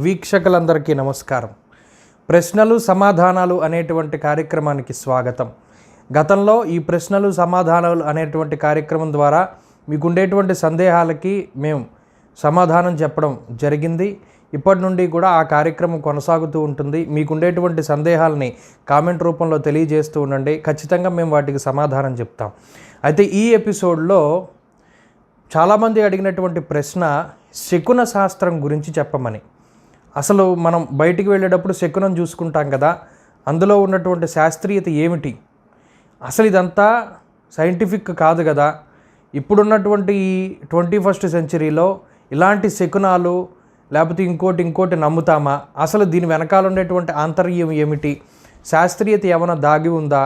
వీక్షకులందరికీ నమస్కారం. ప్రశ్నలు సమాధానాలు అనేటువంటి కార్యక్రమానికి స్వాగతం. గతంలో ఈ ప్రశ్నలు సమాధానాలు అనేటువంటి కార్యక్రమం ద్వారా మీకు ఉండేటువంటి సందేహాలకి మేము సమాధానం చెప్పడం జరిగింది. ఇప్పటి నుండి కూడా ఆ కార్యక్రమం కొనసాగుతూ ఉంటుంది. మీకు ఉండేటువంటి సందేహాలని కామెంట్ రూపంలో తెలియజేస్తూ ఉండండి. ఖచ్చితంగా మేము వాటికి సమాధానం చెప్తాం. అయితే ఈ ఎపిసోడ్లో చాలామంది అడిగినటువంటి ప్రశ్న శకున శాస్త్రం గురించి చెప్పమని. అసలు మనం బయటికి వెళ్ళేటప్పుడు శకునం చూసుకుంటాం కదా, అందులో ఉన్నటువంటి శాస్త్రీయత ఏమిటి, అసలు ఇదంతా సైంటిఫిక్ కాదు కదా, ఇప్పుడున్నటువంటి ఈ 21st సెంచరీలో ఇలాంటి శకునాలు లేకపోతే ఇంకోటి నమ్ముతామా, అసలు దీని వెనకాల ఉండేటువంటి ఆంతర్యం ఏమిటి, శాస్త్రీయత ఏమైనా దాగి ఉందా,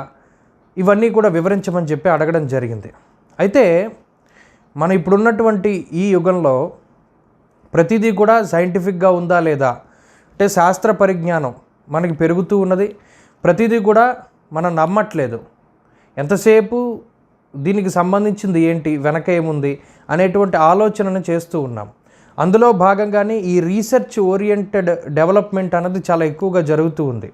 ఇవన్నీ కూడా వివరించమని చెప్పి అడగడం జరిగింది. అయితే మనం ఇప్పుడున్నటువంటి ఈ యుగంలో ప్రతిదీ కూడా సైంటిఫిక్గా ఉందా లేదా అంటే శాస్త్ర పరిజ్ఞానం మనకి పెరుగుతూ ఉన్నది. ప్రతిదీ కూడా మనం నమ్మట్లేదు. ఎంతసేపు దీనికి సంబంధించింది ఏంటి, వెనక ఏముంది అనేటువంటి ఆలోచనను చేస్తూ ఉన్నాం. అందులో భాగంగానే ఈ రీసెర్చ్ ఓరియంటెడ్ డెవలప్మెంట్ అనేది చాలా ఎక్కువగా జరుగుతూ ఉంది.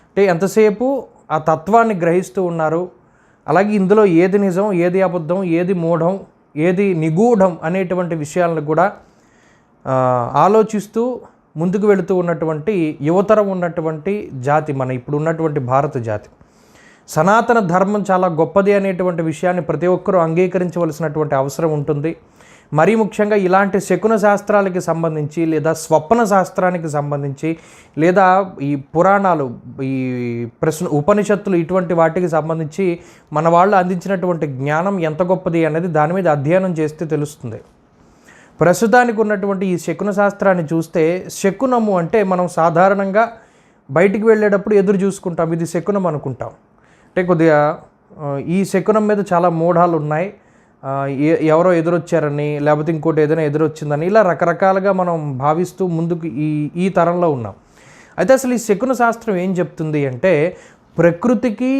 అంటే ఎంతసేపు ఆ తత్వాన్ని గ్రహిస్తూ ఉన్నారు. అలాగే ఇందులో ఏది నిజం, ఏది అబద్ధం, ఏది మూఢం, ఏది నిగూఢం అనేటువంటి విషయాలను కూడా ఆలోచిస్తూ ముందుకు వెళుతూ ఉన్నటువంటి యువతరం ఉన్నటువంటి జాతి మన ఇప్పుడు ఉన్నటువంటి భారత జాతి. సనాతన ధర్మం చాలా గొప్పది అనేటువంటి విషయాన్ని ప్రతి ఒక్కరూ అంగీకరించవలసినటువంటి అవసరం ఉంటుంది. మరీ ముఖ్యంగా ఇలాంటి శకున శాస్త్రాలకి సంబంధించి లేదా స్వప్న శాస్త్రానికి సంబంధించి లేదా ఈ పురాణాలు, ఈ ఉపనిషత్తులు, ఇటువంటి వాటికి సంబంధించి మన వాళ్ళు అందించినటువంటి జ్ఞానం ఎంత గొప్పది అనేది దాని మీద అధ్యయనం చేస్తే తెలుస్తుంది. ప్రస్తుతానికి ఉన్నటువంటి ఈ శకున శాస్త్రాన్ని చూస్తే, శకునము అంటే మనం సాధారణంగా బయటికి వెళ్ళేటప్పుడు ఎదురు చూసుకుంటాం, ఇది శకునం అనుకుంటాం. అంటే కొద్దిగా ఈ శకునం మీద చాలా మూఢాలు ఉన్నాయి. ఎవరో ఎదురొచ్చారని లేకపోతే ఇంకోటి ఏదైనా ఎదురొచ్చిందని ఇలా రకరకాలుగా మనం భావిస్తూ ముందుకు ఈ తరంలో ఉన్నాం. అయితే అసలు ఈ శకున శాస్త్రం ఏం చెప్తుంది అంటే ప్రకృతికి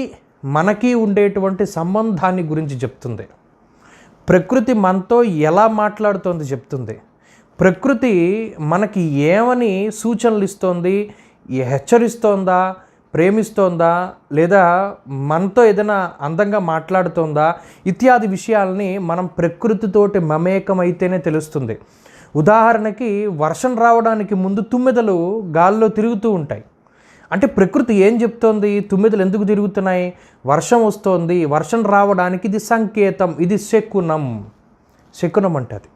మనకి ఉండేటువంటి సంబంధాన్ని గురించి చెప్తుంది. ప్రకృతి మనతో ఎలా మాట్లాడుతోంది చెప్తుంది. ప్రకృతి మనకి ఏమని సూచనలు ఇస్తోంది, హెచ్చరిస్తోందా, ప్రేమిస్తోందా, లేదా మనతో ఏదైనా అందంగా మాట్లాడుతోందా, ఇత్యాది విషయాలని మనం ప్రకృతితోటి మమేకమైతేనే తెలుస్తుంది. ఉదాహరణకి వర్షం రావడానికి ముందు తుమ్మెదలు గాల్లో తిరుగుతూ ఉంటాయి. అంటే ప్రకృతి ఏం చెప్తోంది, తుమ్మెదలు ఎందుకు తిరుగుతున్నాయి, వర్షం వస్తోంది, వర్షం రావడానికి ఇది సంకేతం, ఇది శకునం అంటది.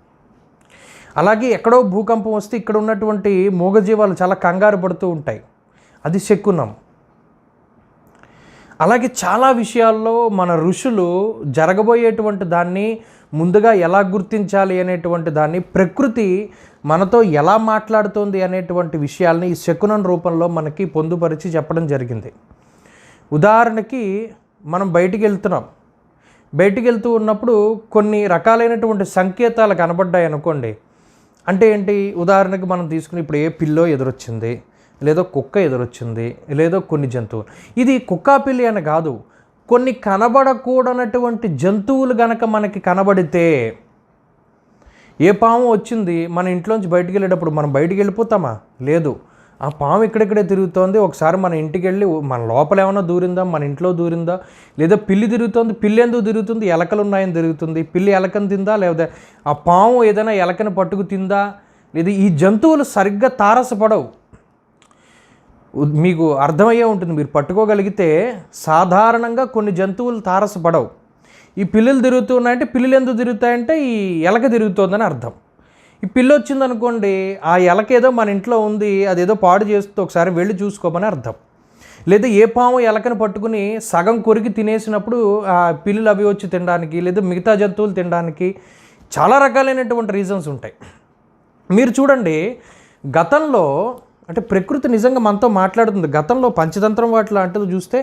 అలాగే ఎక్కడో భూకంపం వస్తే ఇక్కడ ఉన్నటువంటి మూగజీవాలు చాలా కంగారు పడుతూ ఉంటాయి, అది శకునం. అలాగే చాలా విషయాల్లో మన ఋషులు జరగబోయేటువంటి దాన్ని ముందుగా ఎలా గుర్తించాలి అనేటువంటి దాన్ని, ప్రకృతి మనతో ఎలా మాట్లాడుతోంది అనేటువంటి విషయాల్ని ఈ శకునం రూపంలో మనకి పొందుపరిచి చెప్పడం జరిగింది. ఉదాహరణకి మనం బయటికి వెళ్తూ ఉన్నప్పుడు కొన్ని రకాలైనటువంటి సంకేతాలు కనబడ్డాయి అనుకోండి. అంటే ఏంటి, ఉదాహరణకి మనం తీసుకుని ఇప్పుడు ఏ పిల్లో ఎదురొచ్చింది, లేదో కుక్క ఎదురొచ్చింది, లేదో కొన్ని జంతువులు. ఇది కుక్క పిల్లి అని కాదు, కొన్ని కనబడకూడనటువంటి జంతువులు గనక మనకి కనబడితే, ఏ పాము వచ్చింది మన ఇంట్లోంచి బయటికి వెళ్ళేటప్పుడు మనం బయటికి వెళ్ళిపోతామా, లేదు, ఆ పాము ఇక్కడిక్కడే తిరుగుతోంది, ఒకసారి మన ఇంటికి వెళ్ళి మన లోపల ఏమైనా దూరిందా, మన ఇంట్లో దూరిందా, లేదా పిల్లి తిరుగుతోంది, పిల్లి ఎందుకు తిరుగుతుంది, ఎలకలు ఉన్నాయని తిరుగుతుంది, పిల్లి ఎలకను తిందా, లేదా ఆ పాము ఏదైనా ఎలకను పట్టుకు తిందా, లేదా ఈ జంతువులు సరిగ్గా తారసపడవు. మీకు అర్థమయ్యే ఉంటుంది, మీరు పట్టుకోగలిగితే సాధారణంగా కొన్ని జంతువులు తారసపడవు. ఈ పిల్లులు తిరుగుతున్నాయంటే పిల్లులు ఎందుకు తిరుగుతాయంటే ఈ ఎలక తిరుగుతోందని అర్థం. ఈ పిల్లి వచ్చిందనుకోండి, ఆ ఎలక ఏదో మన ఇంట్లో ఉంది, అదేదో పాడు చేస్తూ ఒకసారి వెళ్ళి చూసుకోమని అర్థం. లేదా ఏ పాము ఎలకను పట్టుకుని సగం కొరికి తినేసినప్పుడు ఆ పిల్లులు అవి వచ్చి తినడానికి, లేదా మిగతా జంతువులు తినడానికి చాలా రకాలైనటువంటి రీజన్స్ ఉంటాయి. మీరు చూడండి, గతంలో అంటే ప్రకృతి నిజంగా మనతో మాట్లాడుతుంది. గతంలో పంచతంత్రం వాటిలో అంటే చూస్తే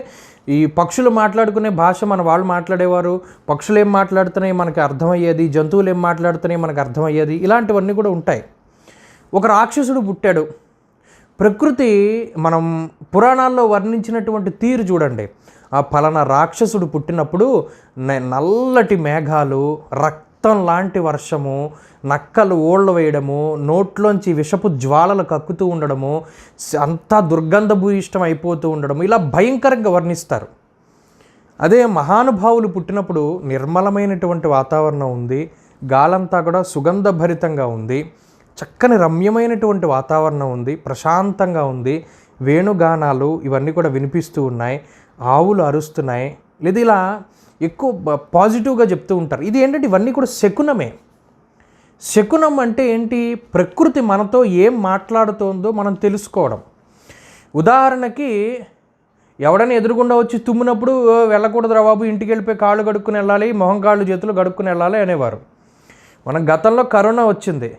ఈ పక్షులు మాట్లాడుకునే భాష మన వాళ్ళు మాట్లాడేవారు, పక్షులు ఏం మాట్లాడుతున్నాయి మనకి అర్థమయ్యేది, జంతువులు ఏం మాట్లాడుతున్నాయి మనకు అర్థమయ్యేది, ఇలాంటివన్నీ కూడా ఉంటాయి. ఒక రాక్షసుడు పుట్టాడు. ప్రకృతి మనం పురాణాల్లో వర్ణించినటువంటి తీరు చూడండి. ఆ ఫలానా రాక్షసుడు పుట్టినప్పుడు నల్లటి మేఘాలు, రక్తం లాంటి వర్షము, నక్కలు ఓళ్ళు వేయడము, నోట్లోంచి విషపు జ్వాలలు కక్కుతూ ఉండడము, అంతా దుర్గంధభూయిష్టం అయిపోతూ ఉండడము, ఇలా భయంకరంగా వర్ణిస్తారు. అదే మహానుభావులు పుట్టినప్పుడు నిర్మలమైనటువంటి వాతావరణం ఉంది, గాలంతా కూడా సుగంధభరితంగా ఉంది, చక్కని రమ్యమైనటువంటి వాతావరణం ఉంది, ప్రశాంతంగా ఉంది, వేణుగానాలు ఇవన్నీ కూడా వినిపిస్తూ ఉన్నాయి, ఆవులు అరుస్తున్నాయి, లేదా ఇలా ఎక్కువ పాజిటివ్గా చెప్తూ ఉంటారు. ఇది ఏంటంటే ఇవన్నీ కూడా శకునమే. శకునం అంటే ఏంటి? ప్రకృతి మనతో ఏం మాట్లాడుతోందో మనం తెలుసుకోవడం. ఉదాహరణకి ఎవడైనా ఎదురుగుండా వచ్చి తుమ్మినప్పుడు వెళ్ళకూడదురా బాబు, ఇంటికి వెళ్ళిపోయి కాళ్ళు కడుక్కుని వెళ్ళాలి, మొహం కాళ్ళు చేతులు కడుక్కుని వెళ్ళాలి అనేవారు. మనం గతంలో కరోనా వచ్చింది,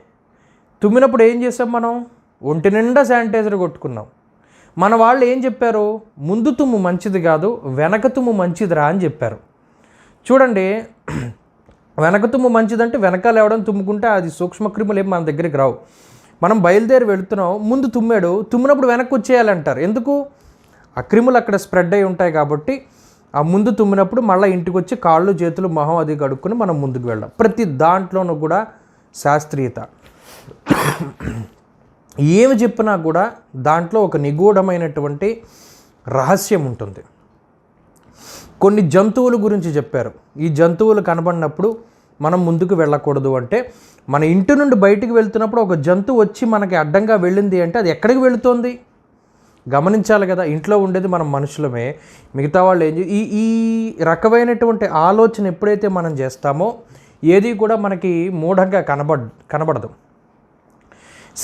తుమ్మినప్పుడు ఏం చేసాం? మనం ఒంటి నిండా శానిటైజర్ కొట్టుకున్నాం. మన వాళ్ళు ఏం చెప్పారు? ముందు తుమ్ము మంచిది కాదు, వెనక తుమ్ము మంచిదిరా అని చెప్పారు. చూడండి, వెనక తుమ్ము మంచిదంటే వెనకాల ఎవడని తుమ్ముకుంటే అది సూక్ష్మక్రిములు ఏం మన దగ్గరికి రావు. మనం బయలుదేరి వెళుతున్నాం, ముందు తుమ్మాడు, తుమ్మినప్పుడు వెనక్కి వచ్చేయాలంటారు. ఎందుకు? ఆ క్రిములు అక్కడ స్ప్రెడ్ అయి ఉంటాయి కాబట్టి ఆ ముందు తుమ్మినప్పుడు మళ్ళీ ఇంటికి వచ్చి కాళ్ళు చేతులు మొహం అది కడుక్కొని మనం ముందుకు వెళ్ళాం. ప్రతి దాంట్లోనూ కూడా శాస్త్రీయత. ఏమి చెప్పినా కూడా దాంట్లో ఒక నిగూఢమైనటువంటి రహస్యం ఉంటుంది. కొన్ని జంతువుల గురించి చెప్పారు. ఈ జంతువులు కనబడినప్పుడు మనం ముందుకు వెళ్ళకూడదు అంటే, మన ఇంటి నుండి బయటికి వెళ్తున్నప్పుడు ఒక జంతువు వచ్చి మనకి అడ్డంగా వెళ్ళింది అంటే అది ఎక్కడికి వెళుతోంది గమనించాలి కదా. ఇంట్లో ఉండేది మనం మనుషులమే, మిగతా వాళ్ళు ఏం ఈ రకమైనటువంటి ఆలోచన ఎప్పుడైతే మనం చేస్తామో ఏది కూడా మనకి మూఢంగా కనబడదు.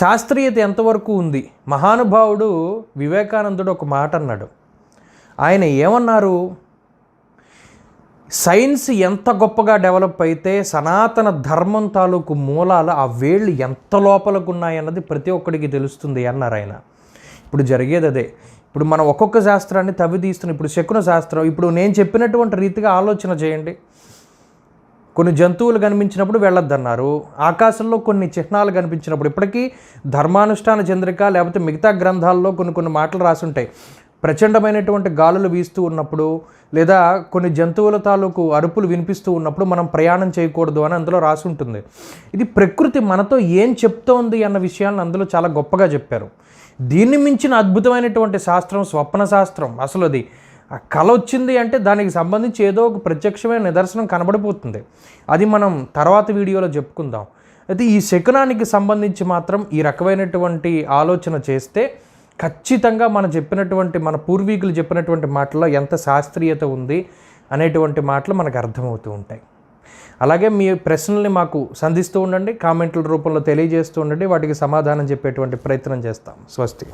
శాస్త్రీయత ఎంతవరకు ఉంది? మహానుభావుడు వివేకానందుడు ఒక మాట అన్నాడు. ఆయన ఏమన్నారు? సైన్స్ ఎంత గొప్పగా డెవలప్ అయితే సనాతన ధర్మం తాలూకు మూలాలు ఆ వేళ్ళు ఎంత లోపలకు ఉన్నాయన్నది ప్రతి ఒక్కడికి తెలుస్తుంది అన్నారు ఆయన. ఇప్పుడు జరిగేది అదే. ఇప్పుడు మనం ఒక్కొక్క శాస్త్రాన్ని తవ్వితీస్తున్నాం. ఇప్పుడు శకున శాస్త్రం, ఇప్పుడు నేను చెప్పినటువంటి రీతిగా ఆలోచన చేయండి. కొన్ని జంతువులు కనిపించినప్పుడు వెళ్ళొద్దన్నారు, ఆకాశంలో కొన్ని చిహ్నాలు కనిపించినప్పుడు, ఇప్పటికీ ధర్మానుష్ఠాన చంద్రిక లేకపోతే మిగతా గ్రంథాల్లో కొన్ని మాటలు రాసి ఉంటాయి. ప్రచండమైనటువంటి గాలులు వీస్తూ ఉన్నప్పుడు లేదా కొన్ని జంతువుల తాలూకు అరుపులు వినిపిస్తూ ఉన్నప్పుడు మనం ప్రయాణం చేయకూడదు అని అందులో రాసి ఉంటుంది. ఇది ప్రకృతి మనతో ఏం చెప్తోంది అన్న విషయాలను అందులో చాలా గొప్పగా చెప్పారు. దీన్ని మించిన అద్భుతమైనటువంటి శాస్త్రం స్వప్న శాస్త్రం. అసలు అది ఆ కళ వచ్చింది అంటే దానికి సంబంధించి ఏదో ఒక ప్రత్యక్షమైన నిదర్శనం కనబడిపోతుంది. అది మనం తర్వాత వీడియోలో చెప్పుకుందాం. అయితే ఈ శకునానికి సంబంధించి మాత్రం ఈ రకమైనటువంటి ఆలోచన చేస్తే ఖచ్చితంగా మన పూర్వీకులు చెప్పినటువంటి మాటల్లో ఎంత శాస్త్రీయత ఉంది అనేటువంటి మాటలు మనకు అర్థమవుతూ ఉంటాయి. అలాగే మీ ప్రశ్నల్ని మాకు సంధిస్తూ ఉండండి, కామెంట్ల రూపంలో తెలియజేస్తూ ఉండండి, వాటికి సమాధానం చెప్పేటువంటి ప్రయత్నం చేస్తాం. స్వస్తి.